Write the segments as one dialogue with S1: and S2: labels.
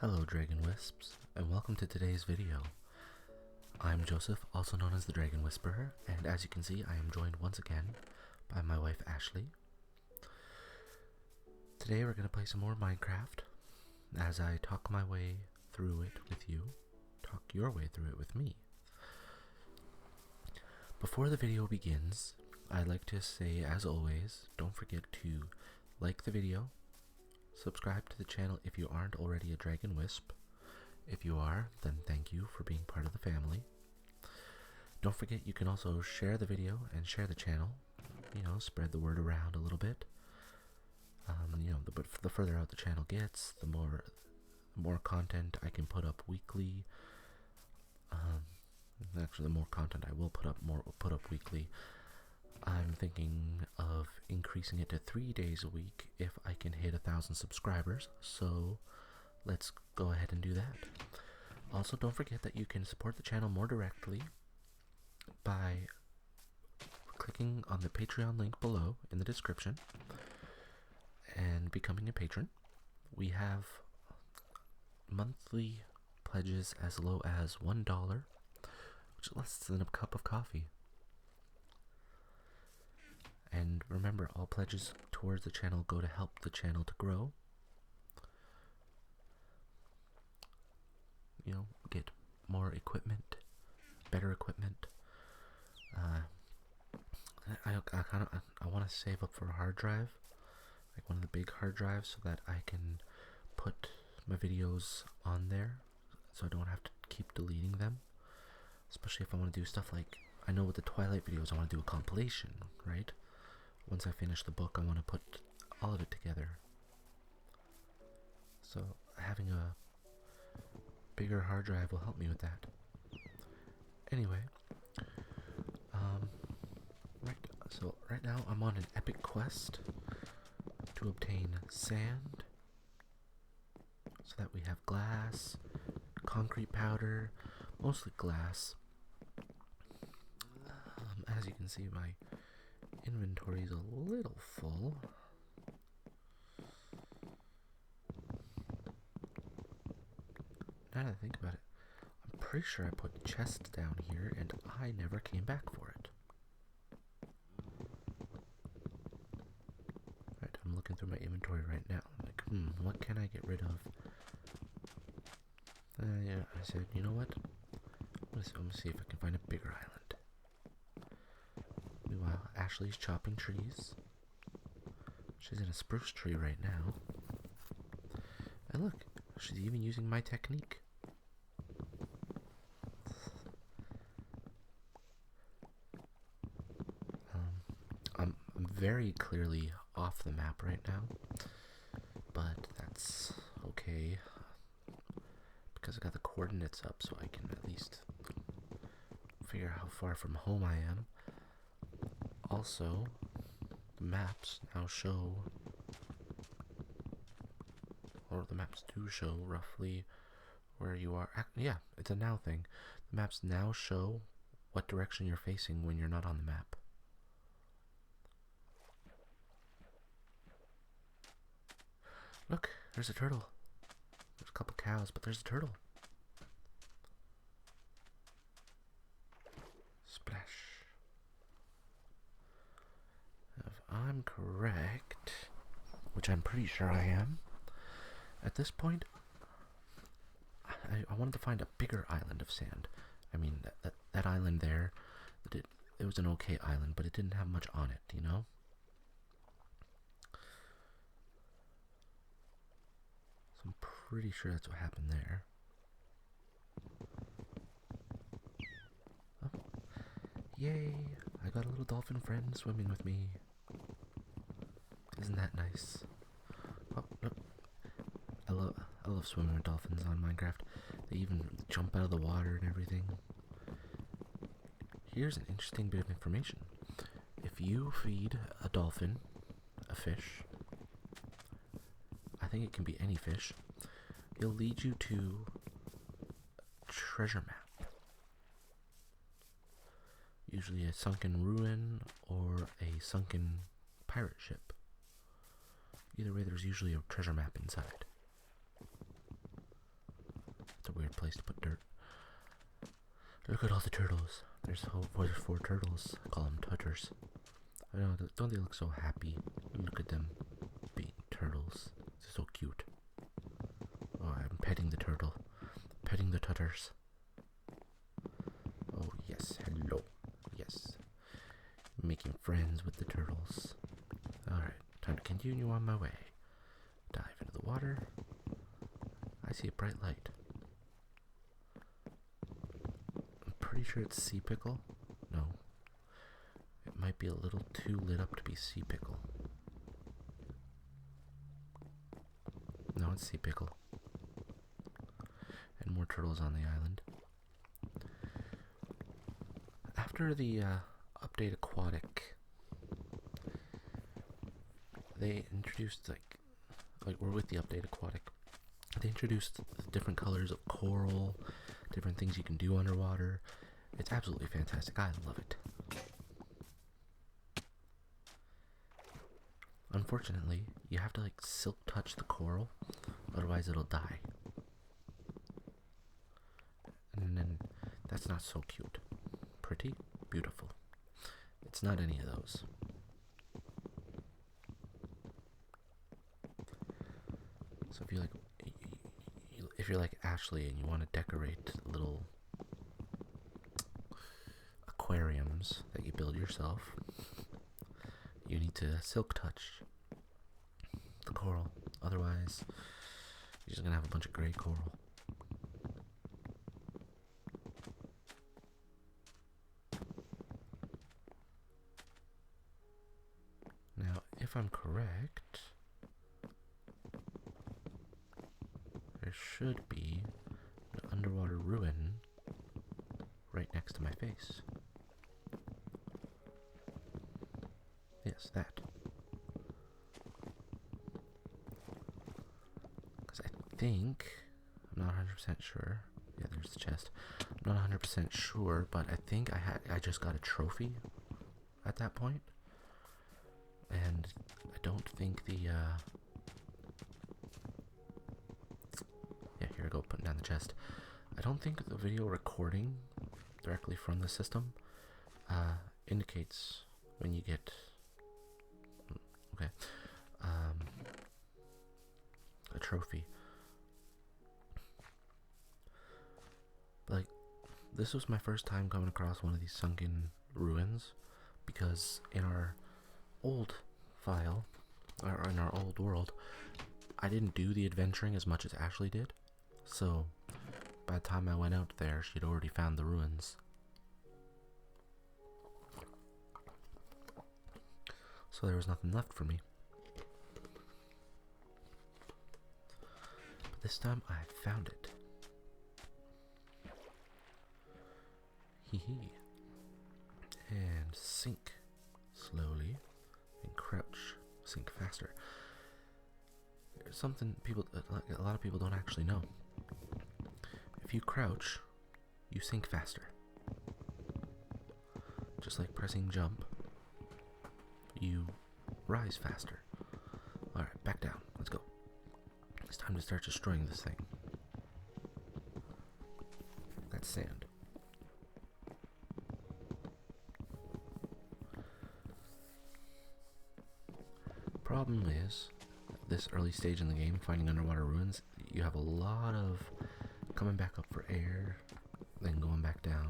S1: Hello Dragon Wisps, and welcome to today's video. I'm Joseph, also known as the Dragon Whisperer, and as you can see I am joined once again by my wife Ashley. Today we're going to play some more Minecraft as I talk my way through it with you, talk your way through it with me. Before the video begins, I'd like to say, as always, don't forget to like the video, subscribe to the channel if you aren't already a Dragon Wisp. If you are, then thank you for being part of the family. Don't forget you can also share the video and share the channel. Spread the word around a little bit. But the further out the channel gets, the more content I can put up weekly. Actually, the more content I will put up weekly. I'm thinking of increasing it to 3 days a week if I can hit 1,000 subscribers, so let's go ahead and do that. Also, don't forget that you can support the channel more directly by clicking on the Patreon link below in the description and becoming a patron. We have monthly pledges as low as $1, which is less than a cup of coffee. And remember, all pledges towards the channel go to help the channel to grow. Get more equipment, better equipment. I want to save up for a hard drive, like one of the big hard drives, so that I can put my videos on there, so I don't have to keep deleting them. Especially if I want to do stuff like, I know with the Twilight videos I want to do a compilation, right? Once I finish the book, I want to put all of it together. So having a bigger hard drive will help me with that. Anyway, right now I'm on an epic quest to obtain sand, so that we have glass, concrete powder, mostly glass. As you can see, my inventory is a little full. Now that I think about it, I'm pretty sure I put chests down here and I never came back for it. Right, I'm looking through my inventory right now. I'm like, what can I get rid of? Yeah, I said, you know what? I'm gonna see if I can find a bigger island. Meanwhile, Ashley's chopping trees. She's in a spruce tree right now. And look, she's even using my technique. I'm very clearly off the map right now, but that's okay, because I got the coordinates up so I can at least figure out how far from home I am. Also, the maps now show, or the maps do show roughly where you are. Yeah, it's a now thing. The maps now show what direction you're facing when you're not on the map. Look, there's a turtle. There's a couple cows, but there's a turtle. Splash. If I'm correct, which I'm pretty sure I am, at this point, I wanted to find a bigger island of sand. I mean, that island there, it was an okay island, but it didn't have much on it, So I'm pretty sure that's what happened there. Oh, yay! I got a little dolphin friend swimming with me. Isn't that nice? Oh, look. I love swimming with dolphins on Minecraft. They even jump out of the water and everything. Here's an interesting bit of information. If you feed a dolphin a fish, I think it can be any fish, it'll lead you to a treasure map. Usually a sunken ruin or a sunken pirate ship. Either way, there's usually a treasure map inside. place to put dirt. Look at all the turtles. There's 4 turtles. I call them tutters. I know, don't they look so happy? Look at them being turtles. They're so cute. Oh, I'm petting the turtle. Petting the tutters. Oh, yes. Hello. Yes. Making friends with the turtles. Alright, time to continue on my way. Dive into the water. I see a bright light. I'm pretty sure it's sea pickle. No. It might be a little too lit up to be sea pickle. No, it's sea pickle. And more turtles on the island. After the update Aquatic, they introduced like we're with the update Aquatic. They introduced different colors of coral, different things you can do underwater. It's absolutely fantastic. I love it. Unfortunately, you have to like silk touch the coral, otherwise it'll die. And then that's not so cute. Pretty, beautiful. It's not any of those. So if you're like Ashley and you want to decorate little aquariums that you build yourself, you need to silk touch the coral. Otherwise, you're just gonna have a bunch of gray coral. Now, if I'm correct, there should be an underwater ruin right next to my face. Yes, that. Because I think, I'm not 100% sure. Yeah, there's the chest. I'm not 100% sure, but I think I just got a trophy at that point. And I don't think the, yeah, here I go, putting down the chest. I don't think the video recording directly from the system indicates when you get, okay, a trophy. Like, this was my first time coming across one of these sunken ruins, because in our old file, or in our old world, I didn't do the adventuring as much as Ashley did. So, by the time I went out there, she'd already found the ruins. So there was nothing left for me. But this time I found it. Hee hee. And sink slowly and crouch. Sink faster. There's something a lot of people don't actually know. If you crouch, you sink faster. Just like pressing jump, you rise faster. Alright, back down. Let's go. It's time to start destroying this thing. That's sand. Problem is, at this early stage in the game, finding underwater ruins, you have a lot of coming back up for air, then going back down.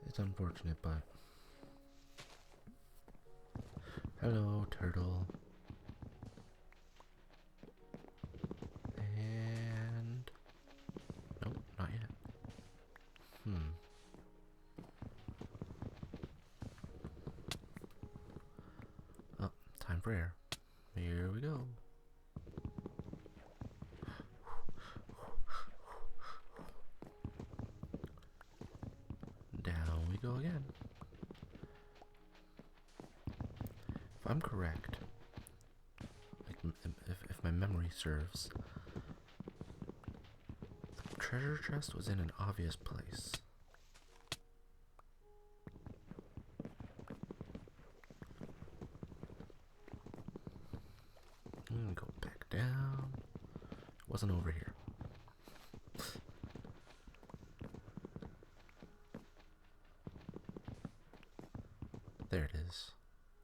S1: It's unfortunate, but... Hello, turtle. And... Nope, not yet. Oh, time for air. Here we go. Down we go again. If I'm correct, if my memory serves, the treasure chest was in an obvious place. I'm gonna go wasn't over here. There it is.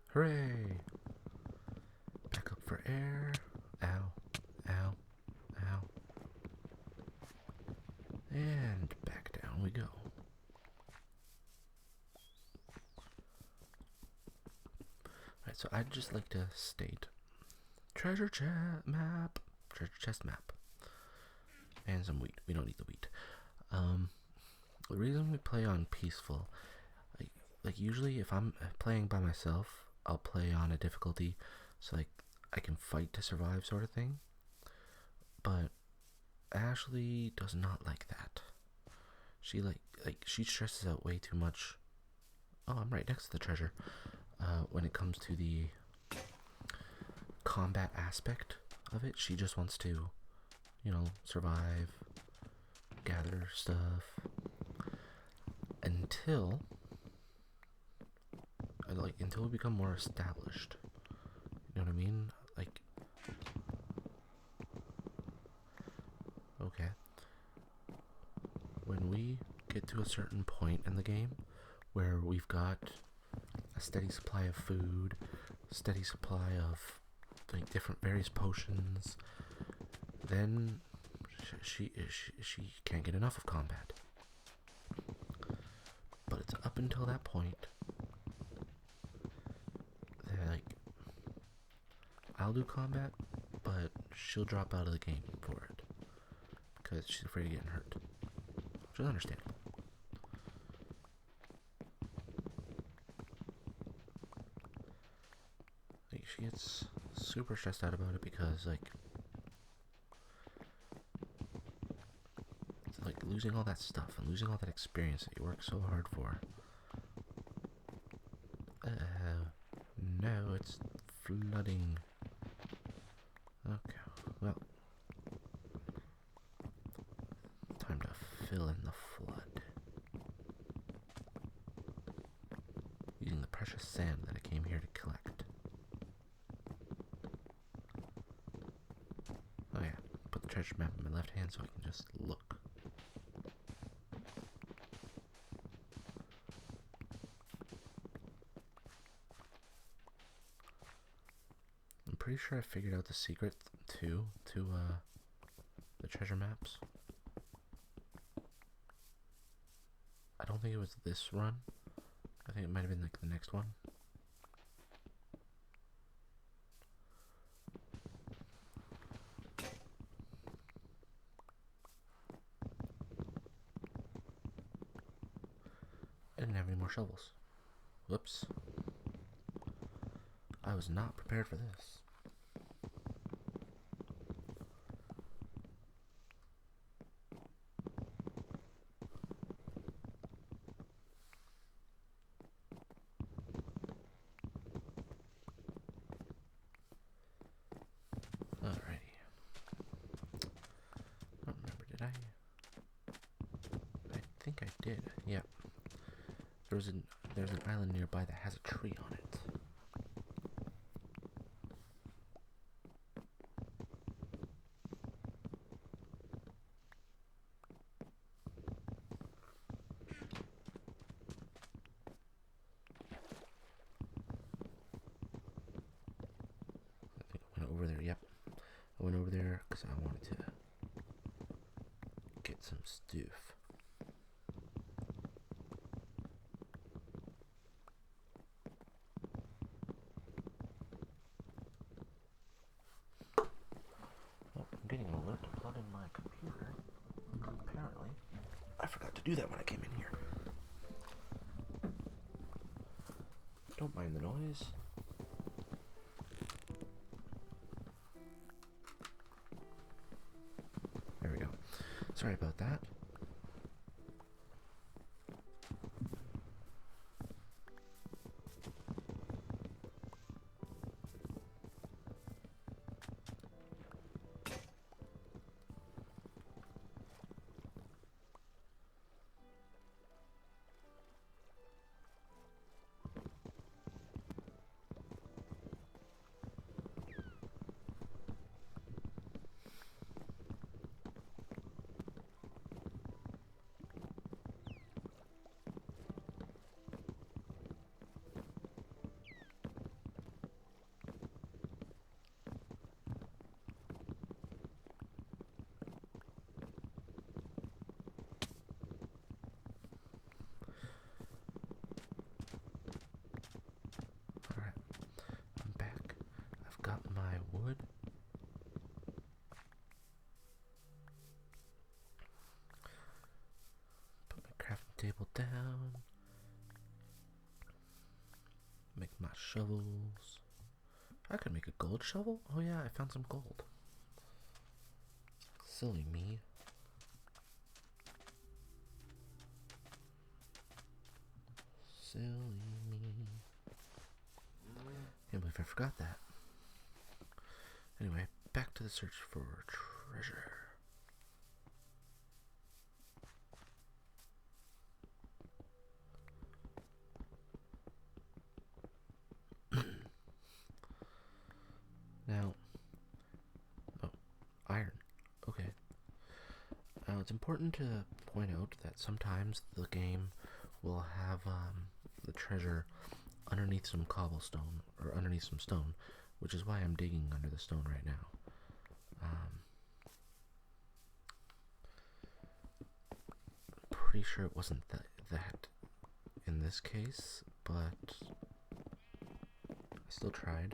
S1: Hooray! Back up for air. Ow, ow, ow. And back down we go. Alright, so I'd just like to state treasure chest map. And some wheat. We don't need the wheat. The reason we play on peaceful, like usually if I'm playing by myself, I'll play on a difficulty so like I can fight to survive sort of thing. But Ashley does not like that. She she stresses out way too much. Oh, I'm right next to the treasure. When it comes to the combat aspect of it, she just wants to, you know, survive, gather stuff until we become more established. You know what I mean? Like, okay, when we get to a certain point in the game where we've got a steady supply of food, steady supply of like different various potions, then she can't get enough of combat. But it's up until that point that like I'll do combat, but she'll drop out of the game for it because she's afraid of getting hurt, which is understandable. Like, she gets super stressed out about it because like losing all that stuff and losing all that experience that you work so hard for. No, it's flooding. Okay, well, time to fill in the flood. Using the precious sand that I came here to collect. Oh yeah, put the treasure map in my left hand so I can just look. I'm pretty sure I figured out the secret to the treasure maps. I don't think it was this run. I think it might have been like the next one. I didn't have any more shovels. Whoops. I was not prepared for this. Alrighty. I don't remember, did I? I think I did. Yeah. There's an island nearby that has a tree on it. I went over there. Yep. I went over there because I wanted to get some stuff. I'm getting an alert to plug in my computer. Apparently, I forgot to do that when I came in here. Don't mind the noise. There we go. Sorry about that. got my wood. Put my crafting table down. Make my shovels. I could make a gold shovel? Oh yeah, I found some gold. Silly me. Silly me. Can't believe I forgot that. Anyway, back to the search for treasure. Now, oh, iron. Okay. Now, it's important to point out that sometimes the game will have the treasure underneath some cobblestone, or underneath some stone, which is why I'm digging under the stone right now. Pretty sure it wasn't that in this case, but I still tried.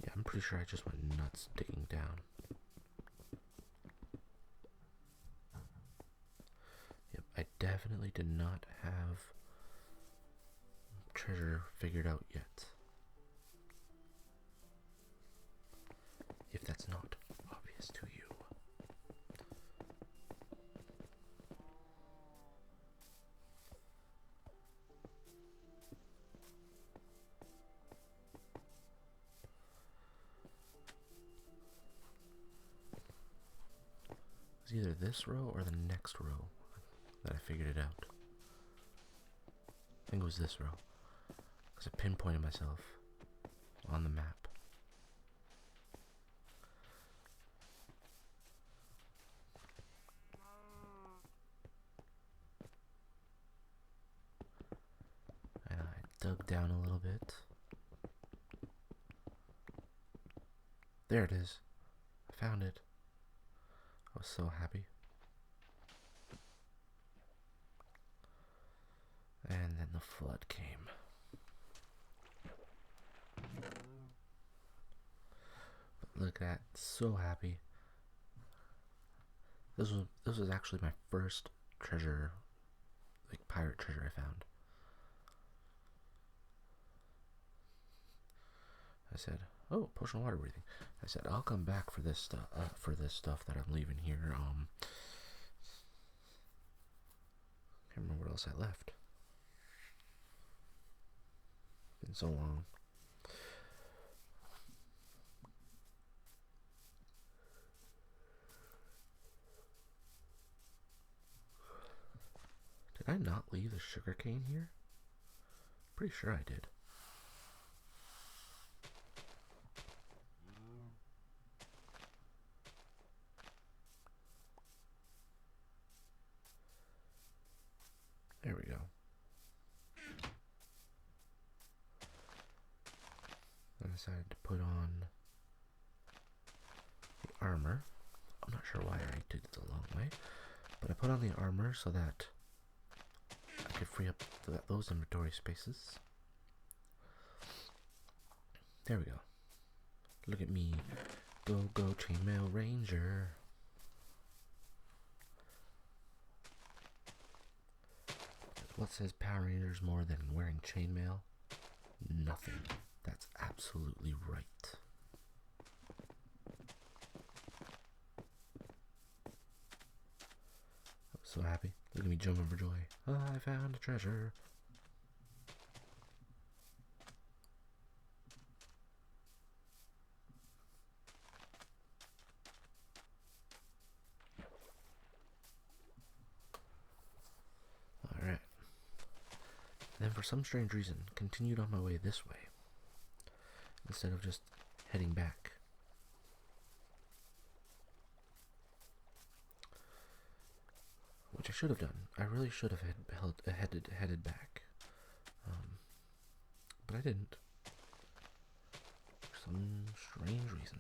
S1: Yeah, I'm pretty sure I just went nuts digging down. Yep, I definitely did not have treasure figured out yet. If that's not obvious to you. It was either this row or the next row that I figured it out. I think it was this row, because I pinpointed myself on the map. And I dug down a little bit. There it is. I found it. I was so happy. And then the flood came. But look at that, so happy. This was actually my first treasure, like pirate treasure I found. I said, "Oh, potion of water breathing." I said, "I'll come back for this stuff that I'm leaving here." Can't remember what else I left. Been so long. Did I not leave the sugarcane here? Pretty sure I did. There we go. I decided to put on the armor. I'm not sure why I did it the long way, but I put on the armor so that I could free up those inventory spaces. There we go. Look at me. Go, go, Chainmail Ranger. What says Power Rangers more than wearing chainmail? Nothing. That's absolutely right. I was so happy. Look at me jumping for joy. Oh, I found a treasure. for some strange reason, continued on my way this way instead of just heading back. Which I should have done. I really should have headed back. But I didn't. For some strange reason.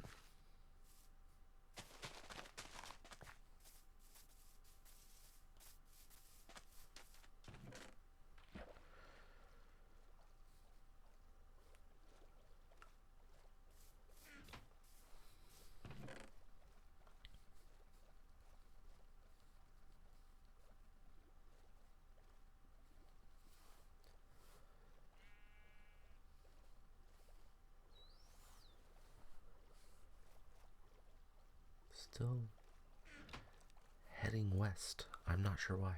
S1: Still heading west. I'm not sure why.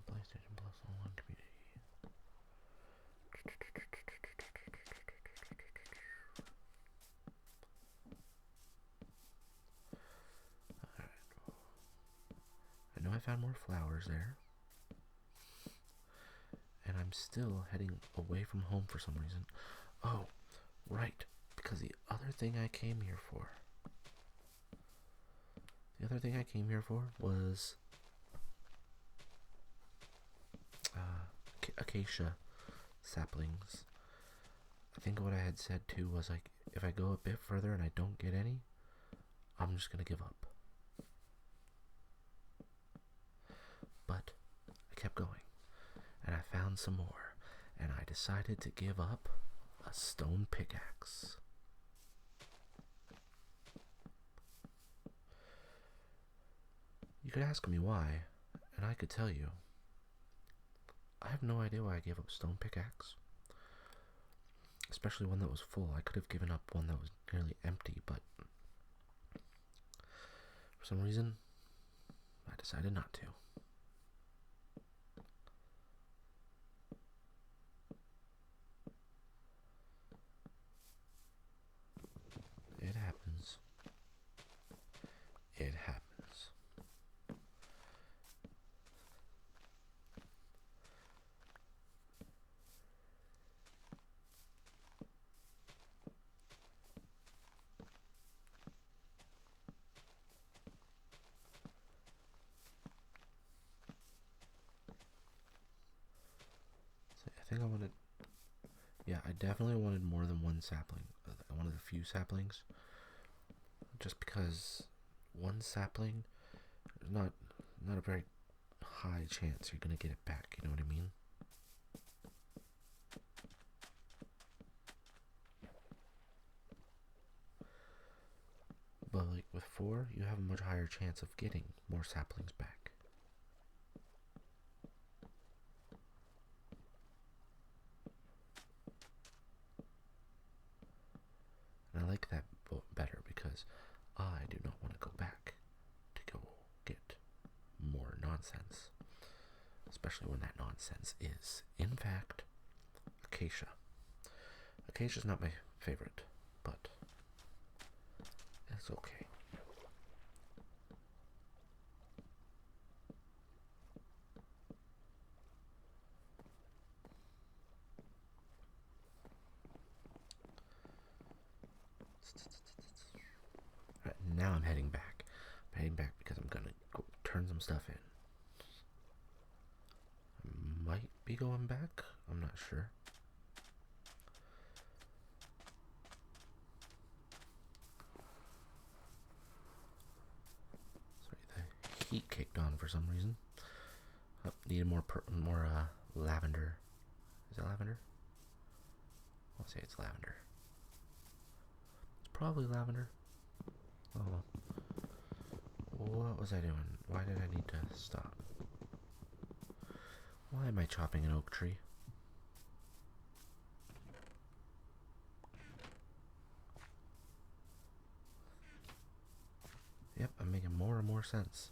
S1: PlayStation Plus online community. Alright. I know I found more flowers there. And I'm still heading away from home for some reason. Oh, right. Because the other thing I came here for. Was Acacia Saplings. I think what I had said too was like, if I go a bit further and I don't get any, I'm just gonna give up. But I kept going, and I found some more, and I decided to give up a stone pickaxe. You could ask me why, and I could tell you. I have no idea why I gave up stone pickaxe. Especially one that was full. I could have given up one that was nearly empty, but for some reason, I decided not to. It happens. It happens. I think I wanted, I definitely wanted more than one sapling. I wanted a few saplings, just because one sapling, not a very high chance you're gonna get it back. You know what I mean? But like with 4, you have a much higher chance of getting more saplings back. And I like that better because I do not want to go back to go get more nonsense. Especially when that nonsense is, in fact, acacia. Acacia's not my favorite, but it's okay. Alright, now I'm heading back. I'm heading back because I'm gonna go turn some stuff in. I might be going back. I'm not sure. Sorry, the heat kicked on for some reason. Oh, needed more lavender. Is that lavender? I'll say it's lavender. It's probably lavender. Oh well. What was I doing? Why did I need to stop? Why am I chopping an oak tree? Yep, I'm making more and more sense.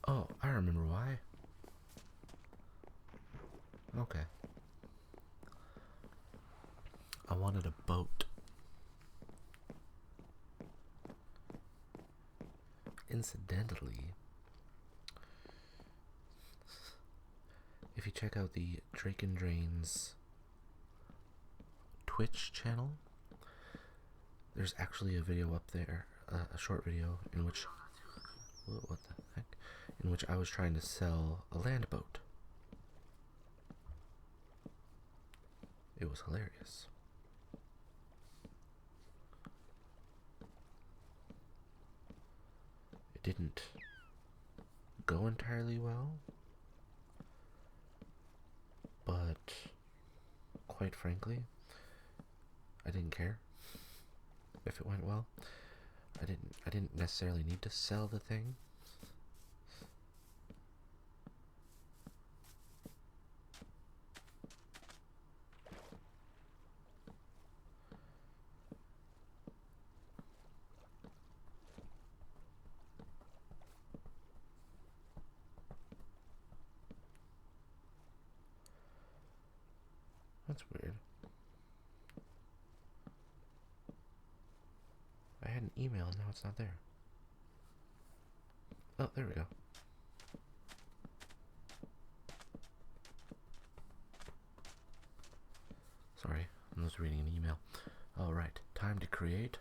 S1: Oh, I remember why. Okay. I wanted a boat. Incidentally, if you check out the Drake and Drain's Twitch channel, there's actually a video up there, a short video in which, what the heck, in which I was trying to sell a land boat. It was hilarious. It didn't go entirely well, but quite frankly, I didn't care if it went well. I didn't necessarily need to sell the thing. That's weird. I had an email and now it's not there. Oh, there we go. Sorry, I was reading an email. Alright, time to create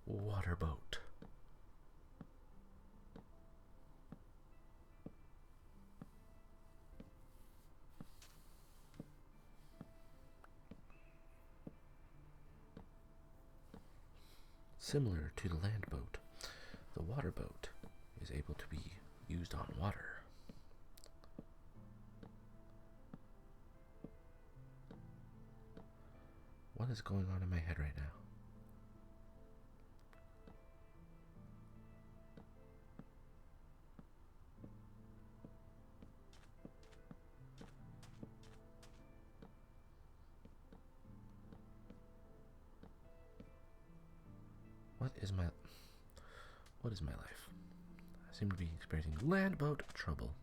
S1: water boat. Similar to the land boat, the water boat is able to be used on water. What is going on in my head right now? What is my life? I seem to be experiencing land boat trouble.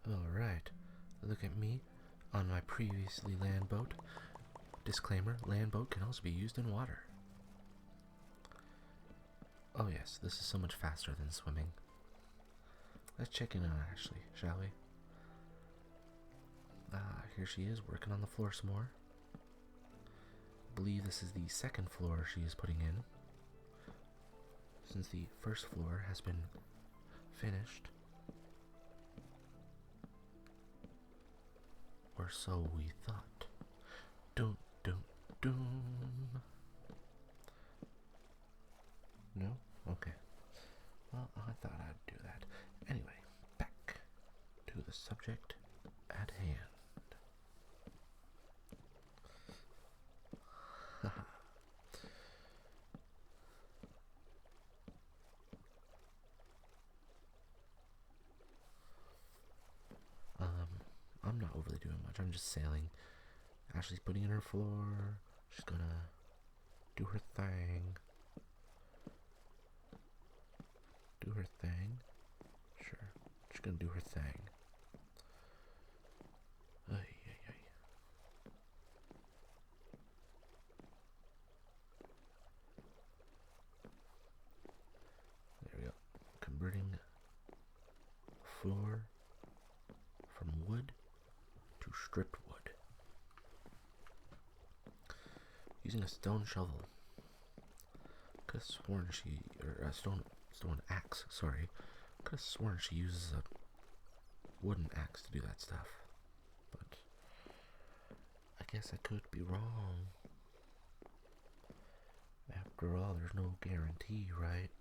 S1: Alright, look at me on my previously land boat. Disclaimer, land boat can also be used in water. Oh yes, this is so much faster than swimming. Let's check in on Ashley, shall we? Here she is, working on the floor some more. I believe this is the second floor she is putting in, since the first floor has been finished. Or so we thought. Dun dun dun. No? Okay. Well, I thought I'd do that. Anyway, back to the subject at hand. I'm not overly doing much. I'm just sailing. Ashley's putting in her floor. She's gonna do her thing. Do her thing. Sure. She's gonna do her thing. Ay, ay, ay. There we go. Converting floor from wood to stripped wood. Using a stone shovel. Could have sworn she, or a stone axe, sorry. Could have sworn she uses a wooden axe to do that stuff. But I guess I could be wrong. After all, there's no guarantee, right?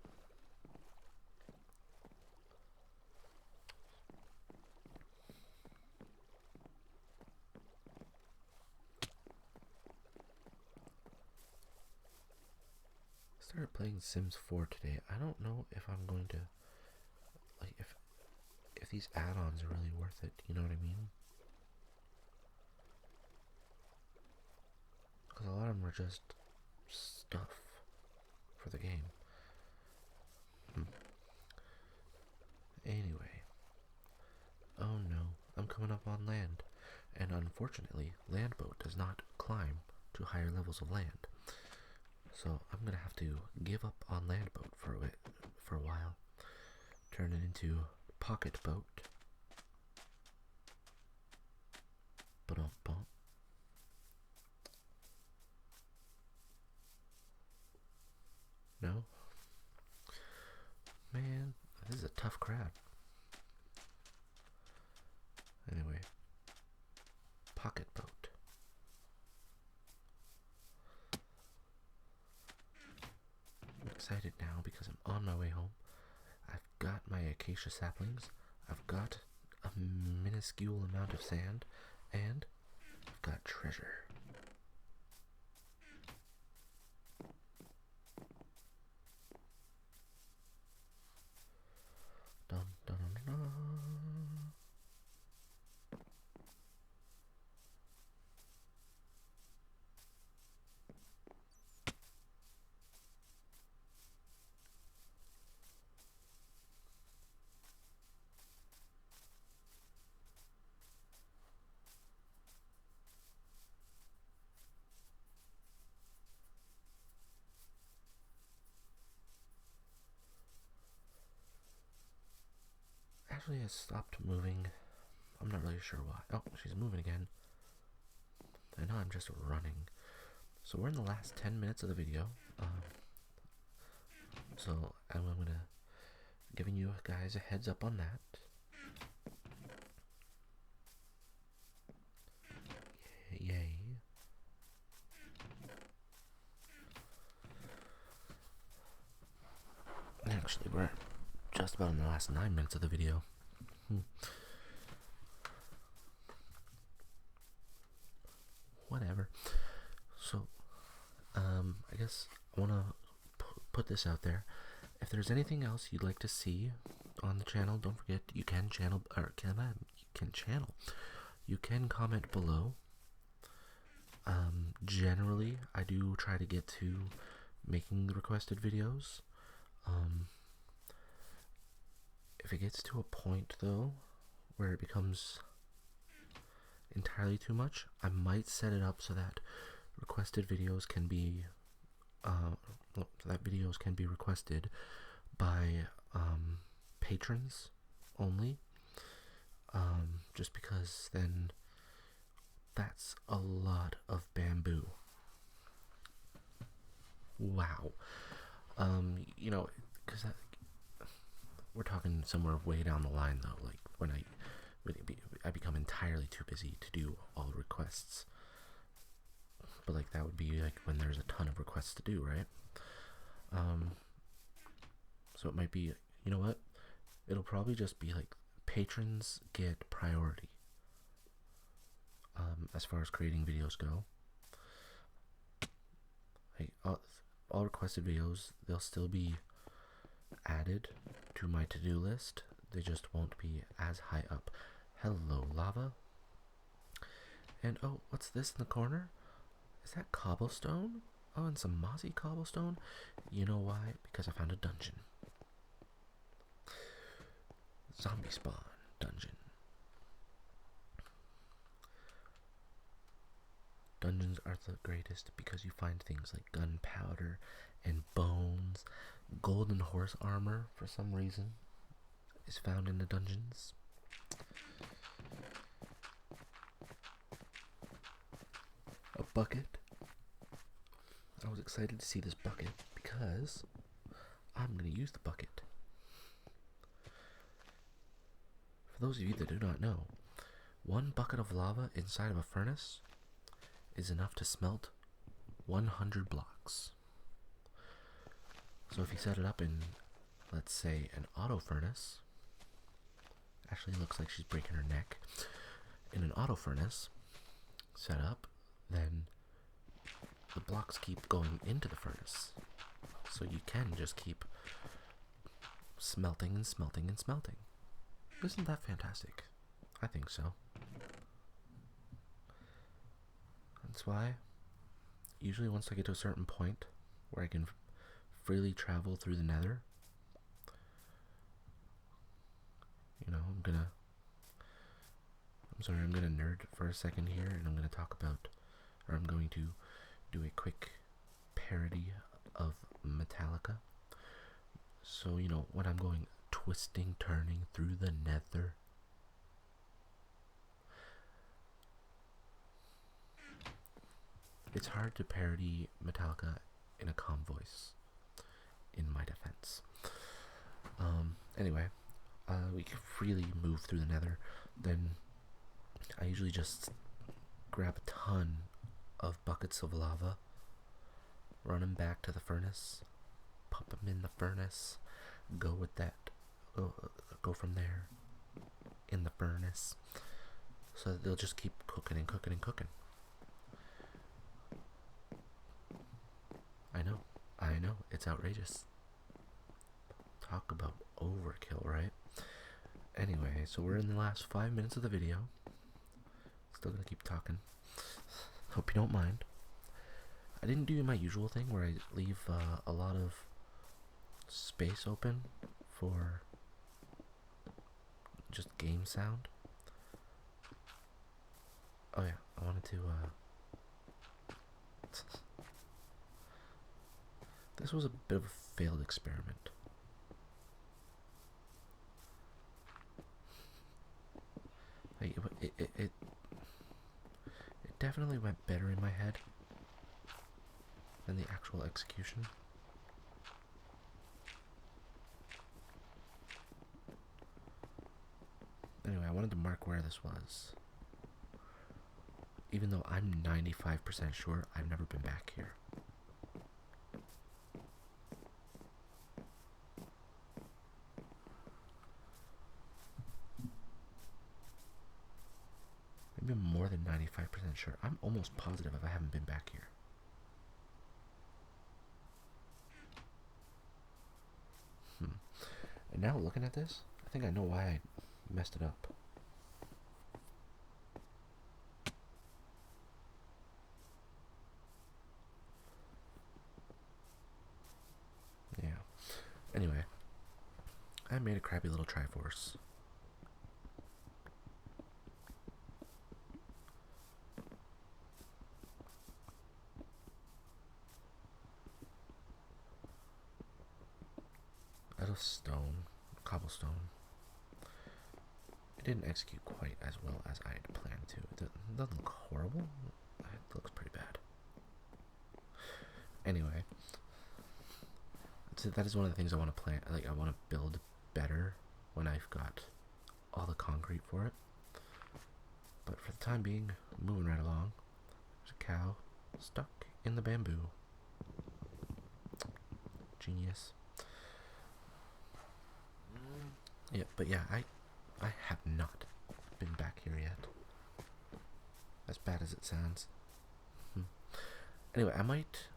S1: I started playing Sims 4 today. I don't know if I'm going to, like, if these add-ons are really worth it, you know what I mean? Because a lot of them are just stuff for the game. Anyway. Oh no, I'm coming up on land. And unfortunately, Landboat does not climb to higher levels of land. So I'm gonna have to give up on Landboat for a while. Turn it into Pocket Boat. Ba-dum-bum. No? Man, this is a tough crowd. Anyway. Pocket Boat. I'm excited now because I'm on my way home. I've got my Acacia Saplings. I've got a minuscule amount of sand. And I've got treasure. Dun, dun, dun, dun. Actually, has stopped moving. I'm not really sure why. Oh, she's moving again. I know I'm just running. So we're in the last 10 minutes of the video. So I'm gonna giving you guys a heads up on that. Yay. Actually, we're just about in the last 9 minutes of the video. Whatever. So, I guess I want to put this out there. If there's anything else you'd like to see on the channel, don't forget you can You can comment below. Generally, I do try to get to making the requested videos. If it gets to a point though where it becomes entirely too much, I might set it up so that requested videos can be requested by patrons only, just because then that's a lot of bamboo. Wow. You know, because we're talking somewhere way down the line though, like when I become entirely too busy to do all requests. But like that would be like when there's a ton of requests to do, right? So it might be, you know what? It'll probably just be like patrons get priority. As far as creating videos go. Like all requested videos, they'll still be added to my to-do list. They just won't be as high up. Hello, lava. And oh, what's this in the corner? Is that cobblestone? Oh, and some mossy cobblestone. You know why? Because I found a dungeon. Zombie spawn dungeon. Dungeons are the greatest because you find things like gunpowder and bones. Golden horse armor, for some reason, is found in the dungeons. A bucket. I was excited to see this bucket because I'm going to use the bucket. For those of you that do not know, one bucket of lava inside of a furnace is enough to smelt 100 blocks. So if you set it up in, let's say, an auto furnace, actually looks like she's breaking her neck. In an auto furnace set up, then the blocks keep going into the furnace. So you can just keep smelting and smelting and smelting. Isn't that fantastic? I think so. That's why, usually once I get to a certain point where I can freely travel through the nether, you know, I'm gonna nerd for a second here, and I'm going to do a quick parody of Metallica. So, you know, when I'm going twisting, turning through the nether, it's hard to parody Metallica in a calm voice, in my defense. Anyway, we can freely move through the nether. Then I usually just grab a ton of buckets of lava, run them back to the furnace, pop them in the furnace, go from there in the furnace, so that they'll just keep cooking and cooking and cooking. I know, it's outrageous. Talk about overkill, right? Anyway, so we're in the last 5 minutes of the video. Still gonna keep talking. Hope you don't mind. I didn't do my usual thing where I leave a lot of space open for just game sound. Oh yeah, I wanted to this was a bit of a failed experiment. Like, it definitely went better in my head than the actual execution. Anyway, I wanted to mark where this was, even though I'm 95% sure I've never been back here. Maybe I'm more than 95% sure. I'm almost positive if I haven't been back here. And now looking at this, I think I know why I messed it up. Yeah. Anyway, I made a crappy little Triforce. Out of stone, cobblestone. It didn't execute quite as well as I had planned to. It doesn't look horrible. It looks pretty bad. Anyway, so that is one of the things I want to plan. Like, I want to build better when I've got all the concrete for it. But for the time being, moving right along. There's a cow stuck in the bamboo. Genius. Yeah, but yeah, I have not been back here yet. As bad as it sounds. Anyway, I might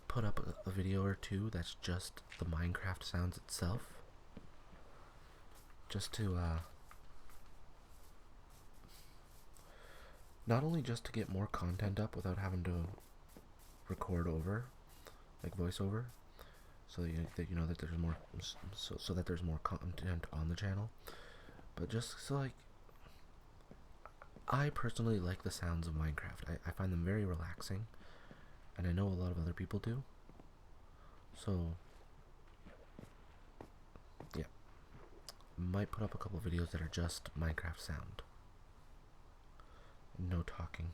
S1: put up a video or two that's just the Minecraft sounds itself. Just to, not only just to get more content up without having to record over, like voiceover, so that you know that there's more, so that there's more content on the channel. But just so like, I personally like the sounds of Minecraft. I find them very relaxing, and I know a lot of other people do. So yeah, might put up a couple videos that are just Minecraft sound, no talking.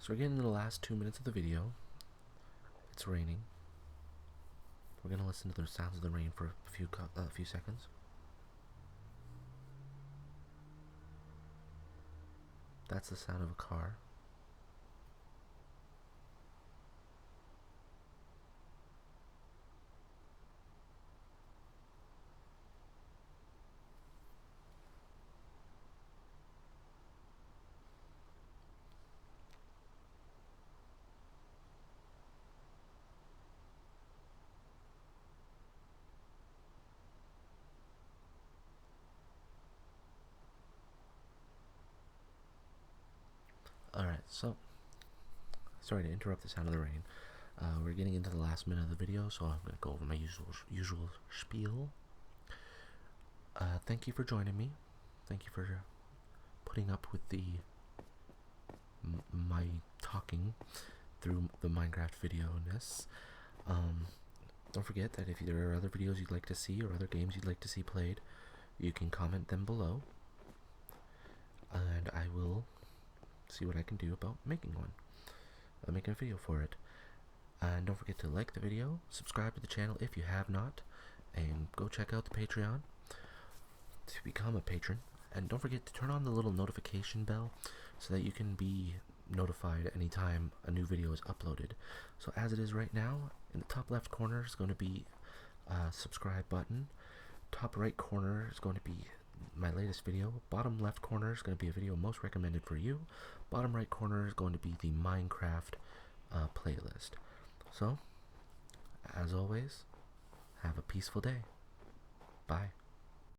S1: So we're getting to the last 2 minutes of the video. It's raining. We're gonna listen to the sounds of the rain for a few seconds. That's the sound of a car. Alright, so sorry to interrupt the sound of the rain. We're getting into the last minute of the video, so I'm going to go over my usual spiel. Thank you for joining me. Thank you for putting up with my talking through the Minecraft video-ness. Don't forget that if there are other videos you'd like to see or other games you'd like to see played, you can comment them below, and I will see what I can do about making one. I'll make a video for it. And don't forget to like the video, subscribe to the channel if you have not, and go check out the Patreon to become a patron. And don't forget to turn on the little notification bell so that you can be notified anytime a new video is uploaded. So as it is right now, in the top left corner is going to be a subscribe button. Top right corner is going to be my latest video. Bottom left corner is going to be a video most recommended for you. Bottom right corner is going to be the Minecraft playlist. So, as always, have a peaceful day. Bye.